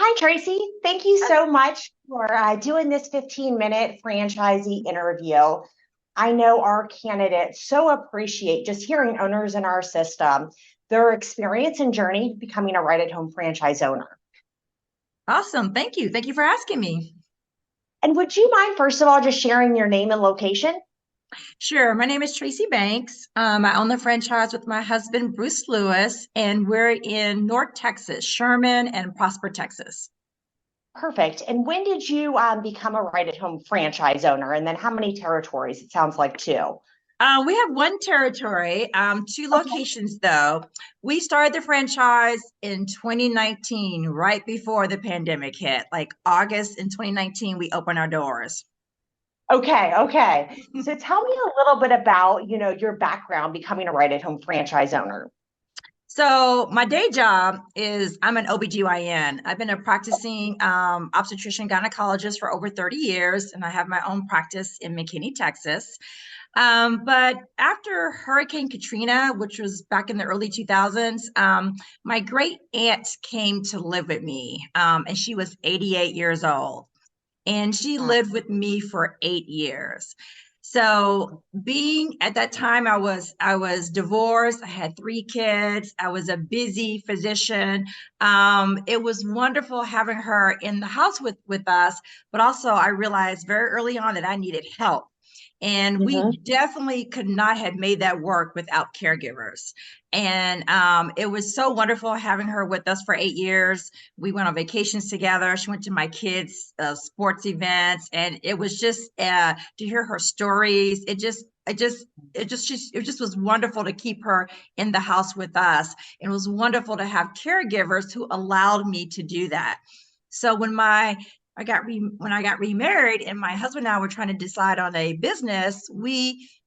Hi, Tracy. Thank you so much for doing this 15-minute franchisee interview. I know our candidates so appreciate just hearing owners in our system, their experience and journey becoming a right at home franchise owner. Awesome. Thank you. Thank you for asking me. And would you mind, first of all, just sharing your name and location? Sure. My name is Tracey Banks. I own the franchise with my husband, Bruce Lewis, and we're in North Texas, Sherman and Prosper, Texas. Perfect. And when did you become a right at home franchise owner? And then how many territories? It sounds like two. We have one territory, two Okay. locations though. We started the franchise in 2019, right before the pandemic hit. Like August in 2019, we opened our doors. Okay. So tell me a little bit about, your background becoming a right at home franchise owner. So my day job is I'm an OBGYN. I've been a practicing obstetrician-gynecologist for over 30 years, and I have my own practice in McKinney, Texas. But after Hurricane Katrina, which was back in the early 2000s, my great aunt came to live with me, and she was 88 years old, and she lived with me for 8 years. So being at that time, I was divorced. I had three kids. I was a busy physician. It was wonderful having her in the house with us, but also I realized very early on that I needed help. And we Mhm. definitely could not have made that work without caregivers. And it was so wonderful having her with us for 8 years. We went on vacations together. She went to my kids' sports events, and it was just to hear her stories. It just was wonderful to keep her in the house with us. It was wonderful to have caregivers who allowed me to do that. So when I got remarried and my husband and I were trying to decide on a business,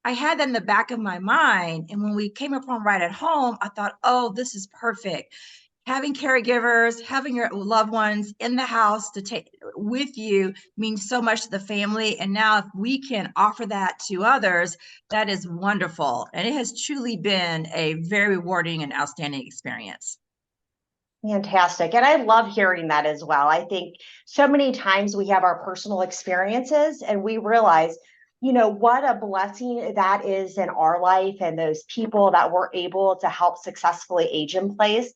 I had that in the back of my mind. And when we came upon right at home, I thought, oh, this is perfect. Having caregivers, having your loved ones in the house to take with you means so much to the family. And now if we can offer that to others, that is wonderful. And it has truly been a very rewarding and outstanding experience. Fantastic. And I love hearing that as well. I think so many times we have our personal experiences and we realize, what a blessing that is in our life and those people that we're able to help successfully age in place.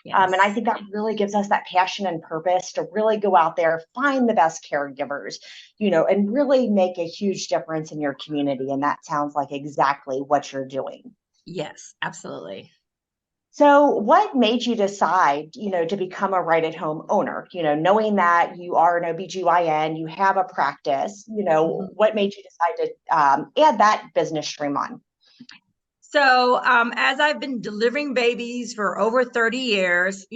And I Yes. think that really gives us that passion and purpose to really go out there, find the best caregivers, and really make a huge difference in your community. And that sounds like exactly what you're doing. Yes, absolutely. So, what made you decide, to become a right at home owner? Knowing that you are an OBGYN, you have a practice, Mhm. what made you decide to add that business stream on? So, as I've been delivering babies for over 30 years,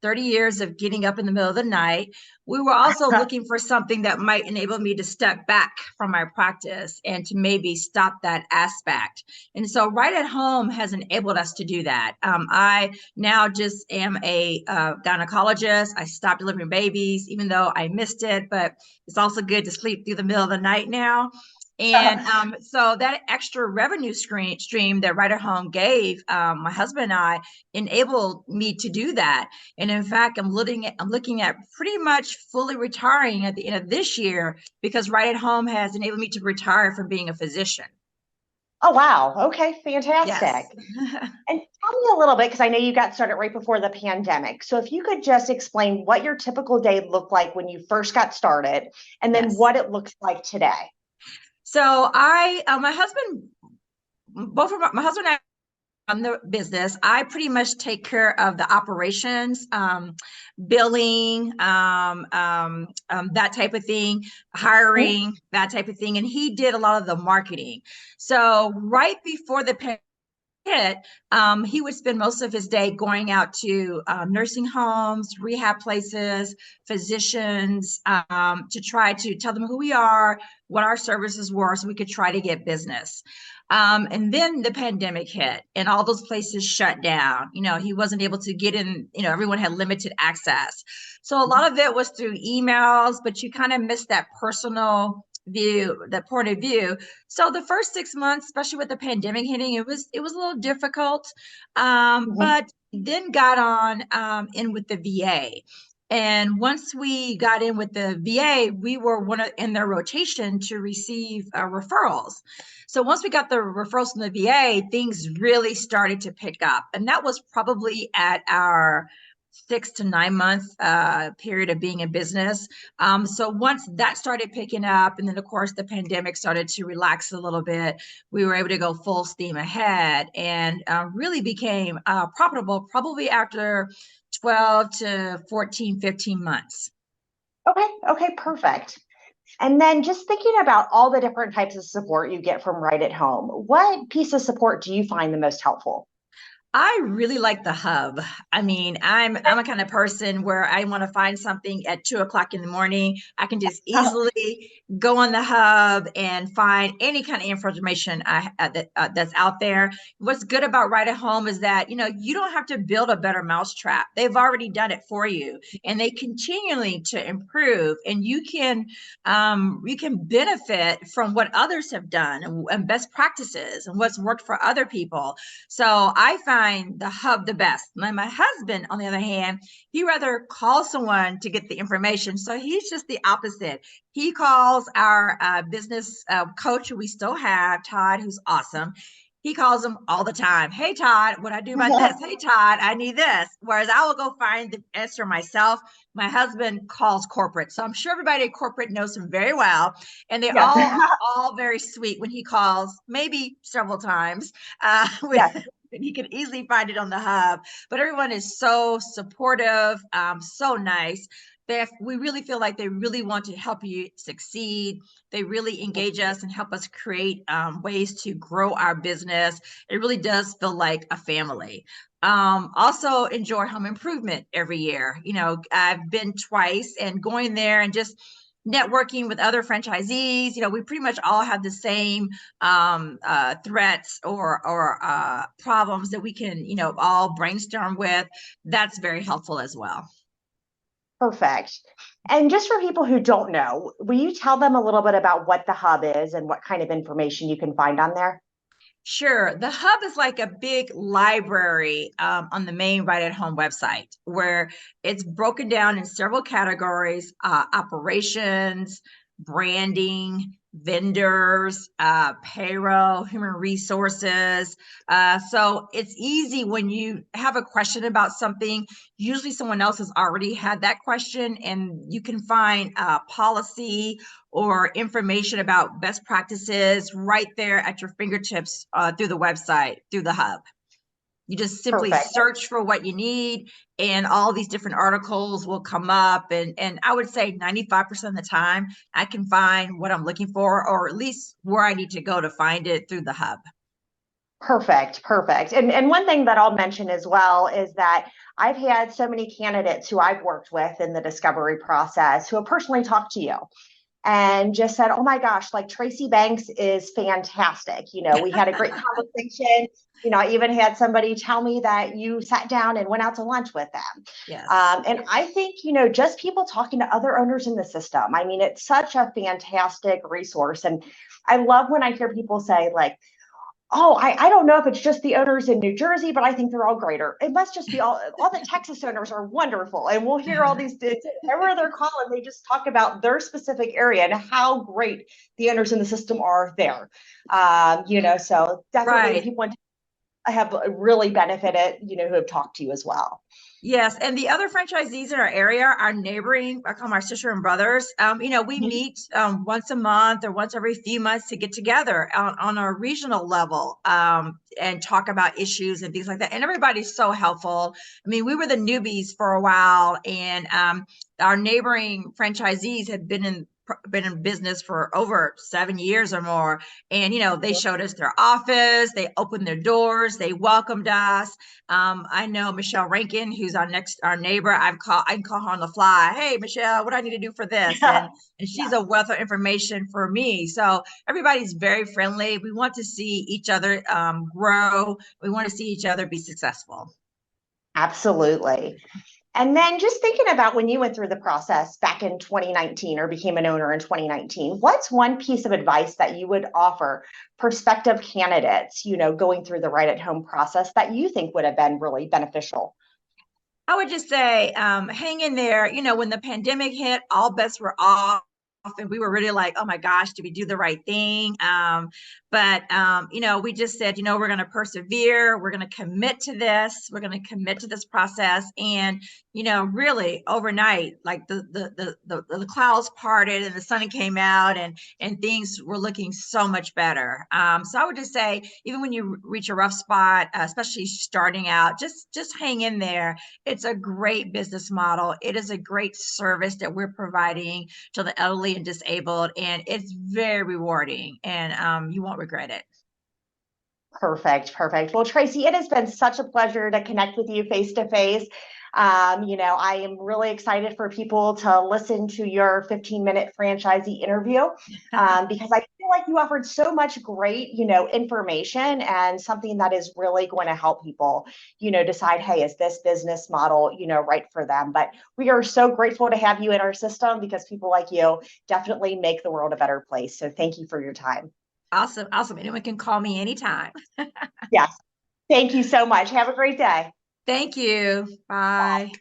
30 years of getting up in the middle of the night, we were also looking for something that might enable me to step back from my practice and to maybe stop that aspect. And so, right at home has enabled us to do that. I now just am a gynecologist. I stopped delivering babies, even though I missed it, but it's also good to sleep through the middle of the night now. And so that extra revenue stream that Right at Home gave my husband and I enabled me to do that. And in fact, I'm looking at pretty much fully retiring at the end of this year because Right at Home has enabled me to retire from being a physician. Oh, wow. Okay, Yes. fantastic. And tell me a little bit, because I know you got started right before the pandemic. So, if you could just explain what your typical day looked like when you first got started, and then Yes. what it looks like today. So my husband, both of my husband and I on the business, I pretty much take care of the operations, billing, that type of thing, Mhm. hiring, that type of thing. And he did a lot of the marketing. So right before the pandemic hit, he would spend most of his day going out to nursing homes, rehab places, physicians, to try to tell them who we are, what our services were, so we could try to get business. And then the pandemic hit and all those places shut down. He wasn't able to get in, everyone had limited access. So a lot of it was through emails, but you kind of missed that personal view, that point of view. So the first 6 months, especially with the pandemic hitting, it was a little difficult. Mhm. But then got on in with the VA. And once we got in with the VA, we were in their rotation to receive referrals. So once we got the referrals from the VA, things really started to pick up. And that was probably at our 6 to 9 month period of being in business. So once that started picking up, and then of course the pandemic started to relax a little bit, we were able to go full steam ahead and really became profitable probably after 12 to 14, 15 months. Okay, perfect. And then just thinking about all the different types of support you get from Right at Home, what piece of support do you find the most helpful? I really like the hub. I mean, I'm a kind of person where I want to find something at 2 o'clock in the morning. I can just Oh, easily go on the hub and find any kind of information that's out there. What's good about Right at Home is that you don't have to build a better mousetrap. They've already done it for you, and they continually to improve. And you can benefit from what others have done and best practices and what's worked for other people. So I find the hub the best. My husband, on the other hand, he rather calls someone to get the information. So he's just the opposite. He calls our business coach, who we still have, Todd, who's awesome. He calls him all the time. Hey, Todd, what I do about this? Hey, Todd, I need this. Whereas I will go find the answer myself. My husband calls corporate. So I'm sure everybody at corporate knows him very well. And they yes. all are all very sweet when he calls, maybe several times. Yes. And he can easily find it on the hub. But everyone is so supportive, so nice. We really feel like they really want to help you succeed. They really engage us and help us create ways to grow our business. It really does feel like a family. Also enjoy home improvement every year. I've been twice, and going there and just networking with other franchisees. We pretty much all have the same threats or problems that we can, all brainstorm with. That's very helpful as well. Perfect. And just for people who don't know, will you tell them a little bit about what the hub is and what kind of information you can find on there? Sure. The hub is like a big library on the main Right at Home website, where it's broken down in several categories: operations, branding, vendors, payroll, human resources. So it's easy when you have a question about something. Usually someone else has already had that question, and you can find policy or information about best practices right there at your fingertips through the website, through the hub. You just simply Perfect. search for what you need, and all these different articles will come up. And I would say 95% of the time, I can find what I'm looking for, or at least where I need to go to find it through the hub. Perfect. And one thing that I'll mention as well is that I've had so many candidates who I've worked with in the discovery process who have personally talked to you and just said, oh my gosh, like Tracey Banks is fantastic. We had a great conversation. I even had somebody tell me that you sat down and went out to lunch with them. Yes. And I think, just people talking to other owners in the system. I mean, it's such a fantastic resource. And I love when I hear people say, like, oh, I don't know if it's just the owners in New Jersey, but I think they're all greater. It must just be all the Texas owners are wonderful. And we'll hear all these, wherever they're calling, they just talk about their specific area and how great the owners in the system are there. So definitely Right. people have really benefited, who have talked to you as well. Yes, and the other franchisees in our area, our neighboring, I call them our sister and brothers. We meet once a month or once every few months to get together on a regional level and talk about issues and things like that. And everybody's so helpful. I mean, we were the newbies for a while, and our neighboring franchisees had been in business for over 7 years or more. And, they showed us their office, they opened their doors, they welcomed us. I know Michelle Rankin, who's our neighbor. I can call her on the fly. Hey, Michelle, what do I need to do for this? And she's a wealth of information for me. So everybody's very friendly. We want to see each other grow. We want to see each other be successful. Absolutely. And then just thinking about when you went through the process back in 2019 or became an owner in 2019, what's one piece of advice that you would offer prospective candidates, going through the Right at Home process that you think would have been really beneficial? I would just say, hang in there. You know, when the pandemic hit, all bets were off. And we were really like, oh my gosh, did we do the right thing? You know, we just said, you know, we're going to persevere. We're going to commit to this. We're going to commit to this process. And, you know, really overnight, like the clouds parted and the sun came out, and things were looking so much better. So I would just say, even when you reach a rough spot, especially starting out, just hang in there. It's a great business model. It is a great service that we're providing to the elderly and disabled, and it's very rewarding, and you won't regret it. Perfect, perfect. Well, Tracey, it has been such a pleasure to connect with you face to face. You know, I am really excited for people to listen to your 15-minute franchisee interview because I feel like you offered so much great, you know, information and something that is really going to help people, you know, decide, hey, is this business model, you know, right for them? But we are so grateful to have you in our system because people like you definitely make the world a better place. So thank you for your time. Awesome, awesome. Anyone can call me anytime. Yes. Thank you so much. Have a great day. Thank you. Bye.